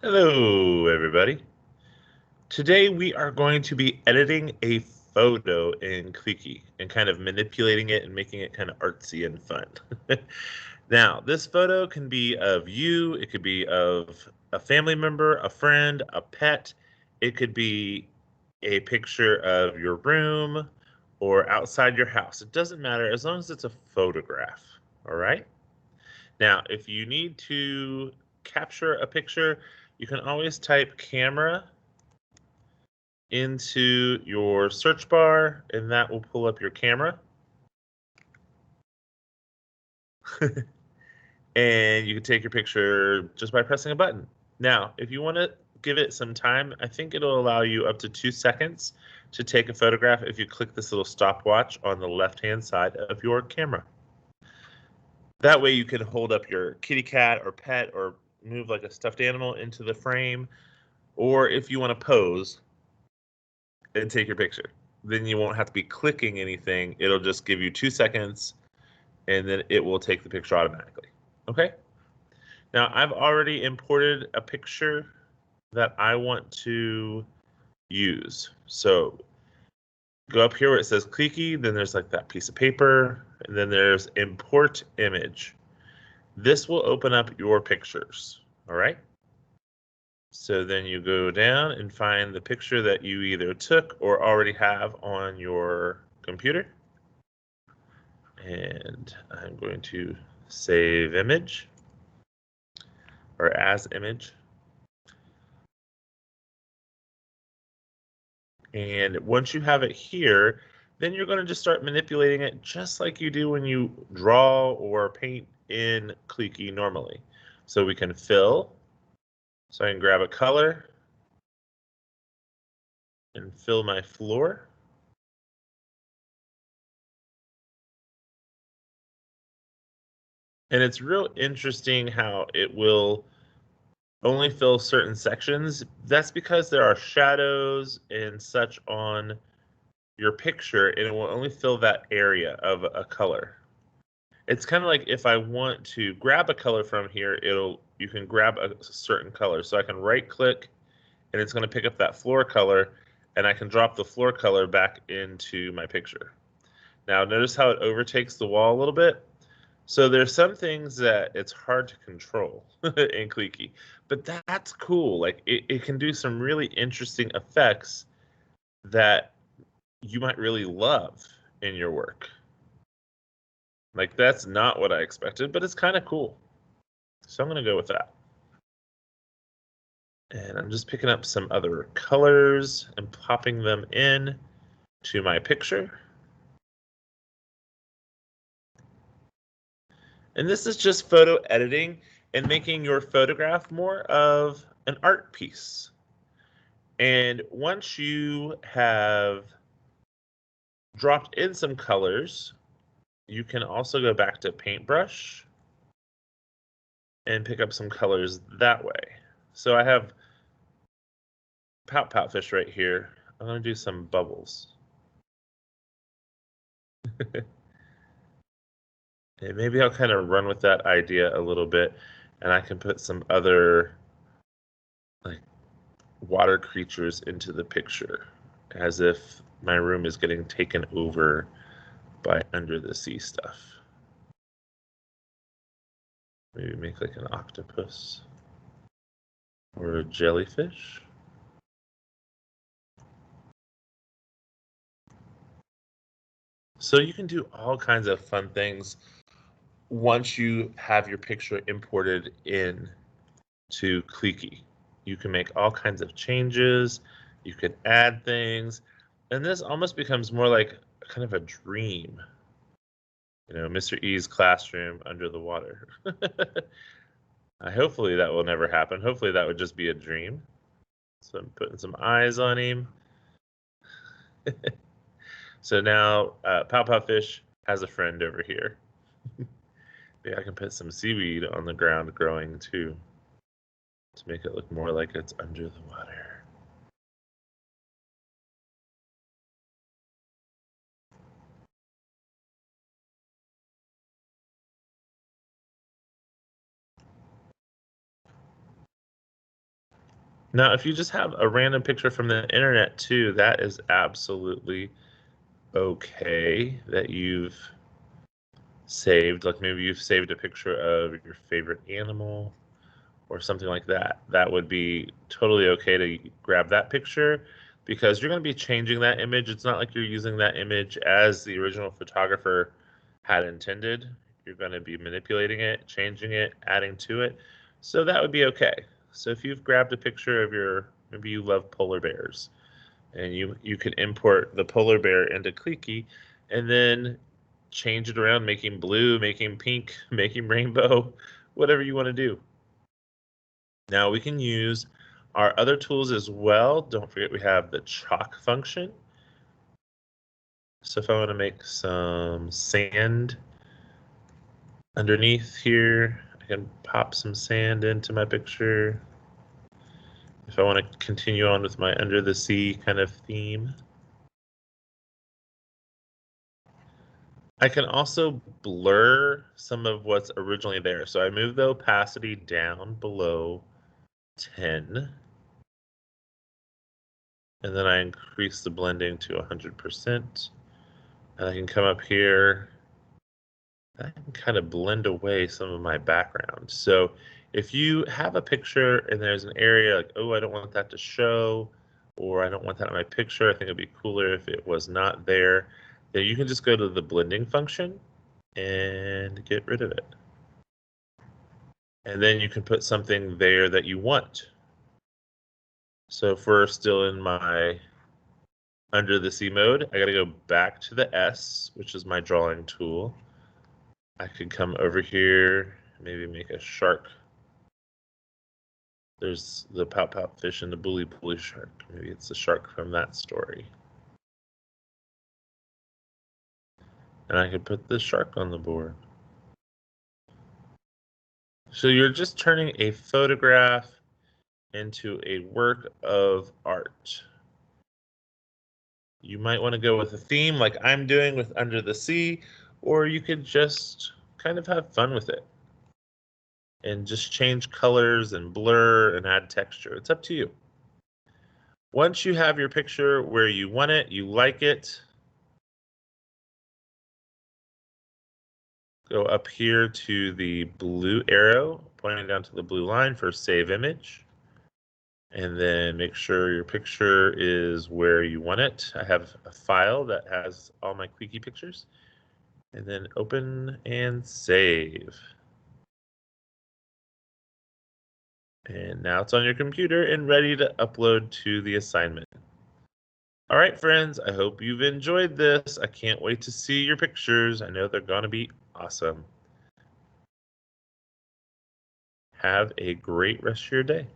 Hello, everybody. Today we are going to be editing a photo in Clicky and kind of manipulating it and making it kind of artsy and fun. Now, this photo can be of you, it could be of a family member, a friend, a pet. It could be a picture of your room or outside your house. It doesn't matter as long as it's a photograph. All right? Now, if you need to capture a picture, you can always type camera into your search bar, and that will pull up your camera. And you can take your picture just by pressing a button. Now, if you want to give it some time, I think it'll allow you up to 2 seconds to take a photograph if you click this little stopwatch on the left-hand side of your camera. That way you can hold up your kitty cat or pet or move like a stuffed animal into the frame, or if you want to pose and take your picture. Then you won't have to be clicking anything. It'll just give you 2 seconds and then it will take the picture automatically. Okay? Now I've already imported a picture that I want to use. So go up here where it says clicky, then there's like that piece of paper, and then there's import image. This will open up your pictures. All right? So then you go down and find the picture that you either took or already have on your computer. And I'm going to save image or as image. And once you have it here, then you're going to just start manipulating it just like you do when you draw or paint in Clicky normally. So we can fill. So I can grab a color and fill my floor. And it's real interesting how it will only fill certain sections. That's because there are shadows and such on your picture, and it will only fill that area of a color. It's kind of like if I want to grab a color from here, you can grab a certain color. So I can right click and it's going to pick up that floor color and I can drop the floor color back into my picture. Now notice how it overtakes the wall a little bit. So there's some things that it's hard to control in Clicky, but that's cool. Like it can do some really interesting effects that you might really love in your work. Like that's not what I expected, but it's kind of cool. So I'm going to go with that. And I'm just picking up some other colors and popping them in to my picture. And this is just photo editing and making your photograph more of an art piece. And once you have dropped in some colors, you can also go back to paintbrush and pick up some colors that way. So I have Pout Pout Fish right here. I'm going to do some bubbles. And maybe I'll kind of run with that idea a little bit, and I can put some other like water creatures into the picture, as if my room is getting taken over by under the sea stuff. Maybe make like an octopus or a jellyfish. So you can do all kinds of fun things once you have your picture imported in to Clicky. You can make all kinds of changes, you can add things, and this almost becomes more like kind of a dream. You know, Mr. E's classroom under the water. Hopefully that will never happen. Hopefully that would just be a dream. So I'm putting some eyes on him. So now Pow Pow Fish has a friend over here. Maybe I can put some seaweed on the ground growing too to make it look more like it's under the water. Now, if you just have a random picture from the internet too, that is absolutely okay that you've saved. Like maybe you've saved a picture of your favorite animal or something like that. That would be totally okay to grab that picture because you're going to be changing that image. It's not like you're using that image as the original photographer had intended. You're going to be manipulating it, changing it, adding to it. So that would be okay. So if you've grabbed a picture of maybe you love polar bears, and you could import the polar bear into Clicky and then change it around, making blue, making pink, making rainbow, whatever you want to do. Now we can use our other tools as well. Don't forget we have the chalk function. So if I want to make some sand underneath here, I can pop some sand into my picture. If I want to continue on with my under the sea kind of theme. I can also blur some of what's originally there. So I move the opacity down below 10. And then I increase the blending to 100%. And I can come up here. I can kind of blend away some of my background. So if you have a picture and there's an area like, oh, I don't want that to show, or I don't want that in my picture, I think it'd be cooler if it was not there, then you can just go to the blending function and get rid of it. And then you can put something there that you want. So if we're still in my under the sea mode, I got to go back to the S, which is my drawing tool. I could come over here, maybe make a shark. There's the pout pout fish and the bully bully shark. Maybe it's the shark from that story. And I could put the shark on the board. So you're just turning a photograph into a work of art. You might want to go with a theme like I'm doing with Under the Sea, or you could just kind of have fun with it and just change colors and blur and add texture. It's up to you. Once you have your picture where you want it, you like it, go up here to the blue arrow pointing down to the blue line for save image. And then make sure your picture is where you want it. I have a file that has all my Quickie pictures. And then open and save. And now it's on your computer and ready to upload to the assignment. All right, friends, I hope you've enjoyed this. I can't wait to see your pictures. I know they're going to be awesome. Have a great rest of your day.